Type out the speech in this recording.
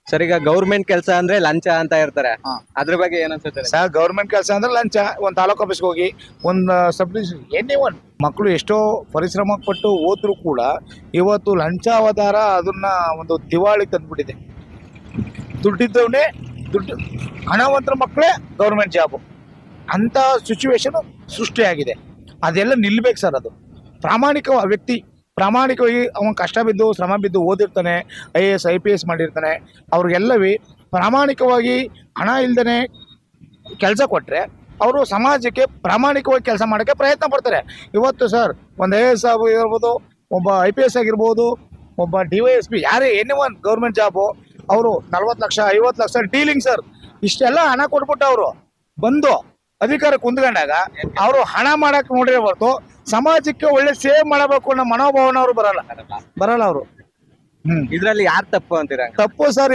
Sir ಈಗ government ಕೆಲಸ ಅಂದ್ರೆ ಲಂಚ ಅಂತ ಇರ್ತಾರೆ, ಹಾ. ಅದ್ರ ಬಗ್ಗೆ ಏನ್ ಅನ್ಸುತ್ತೆ ನಿಮ್ಗೆ? ಸರ್ ಗೌರ್ಮೆಂಟ್ ಕೆಲಸ ಅಂದ್ರೆ ಲಂಚ. ಒಂದು ತಾಲೂಕು ಆಫೀಸ್ಗೆ ಹೋಗಿ ಒಂದು ಸಬ್ ಡಿವಿಷನ್ ಎನಿ ಒನ್ ಮಕ್ಕಳು ಎಷ್ಟೋ ಪರಿಶ್ರಮ ಪಟ್ಟು ಓದ್ರು ಕೂಡ ಇವತ್ತು ಲಂಚ ಅವತಾರ ಅದನ್ನ ಒಂದು ದಿವಾಳಿ ತಂದ್ಬಿಟ್ಟಿದೆ. ದುಡ್ಡಿದ್ದವನೇ ದುಡ್ಡು ಹಣವಂತರ ಮಕ್ಕಳೇ ಗೌರ್ಮೆಂಟ್ ಜಾಬು ಅಂತ ಸಿಚುವೇಶನ್ ಸೃಷ್ಟಿಯಾಗಿದೆ. ಅದೆಲ್ಲ ನಿಲ್ಬೇಕು ಸರ್. ಅದು ಪ್ರಾಮಾಣಿಕ ವ್ಯಕ್ತಿ ಪ್ರಾಮಾಣಿಕವಾಗಿ ಅವನು ಕಷ್ಟ ಬಿದ್ದು ಶ್ರಮ ಬಿದ್ದು ಓದಿರ್ತಾನೆ, IAS IPS ಮಾಡಿರ್ತಾನೆ, ಅವ್ರಿಗೆಲ್ಲವೇ ಪ್ರಾಮಾಣಿಕವಾಗಿ ಹಣ ಇಲ್ದೇ ಕೆಲಸ ಕೊಟ್ಟರೆ ಅವರು ಸಮಾಜಕ್ಕೆ ಪ್ರಾಮಾಣಿಕವಾಗಿ ಕೆಲಸ ಮಾಡೋಕ್ಕೆ ಪ್ರಯತ್ನ ಪಡ್ತಾರೆ. ಇವತ್ತು ಸರ್ ಒಂದು IAS ಆಗಿರ್ಬೋದು, ಒಬ್ಬ IPS ಆಗಿರ್ಬೋದು, ಒಬ್ಬ DYSP ಯಾರೇ ಎನಿ ಒನ್ ಗೌರ್ಮೆಂಟ್ ಜಾಬು ಅವರು 40 ಲಕ್ಷ 50 ಲಕ್ಷ ಡೀಲಿಂಗ್ ಸರ್. ಇಷ್ಟೆಲ್ಲ ಹಣ ಕೊಟ್ಬಿಟ್ಟು ಅವರು ಬಂದು ಅಧಿಕಾರ ಕುಂತ್ಕೊಂಡಾಗ ಅವರು ಹಣ ಮಾಡಕ್ ನೋಡಿರೋ ಹೊರತು ಸಮಾಜಕ್ಕೆ ಒಳ್ಳೆ ಸೇವೆ ಮಾಡಬೇಕು ಅನ್ನೋ ಮನೋಭಾವನ ಅವರು ಬರಲ್ಲ ಅವರು. ಇದ್ರಲ್ಲಿ ಯಾರ್ ತಪ್ಪು ಅಂತೀರಾ? ತಪ್ಪು ಸರ್.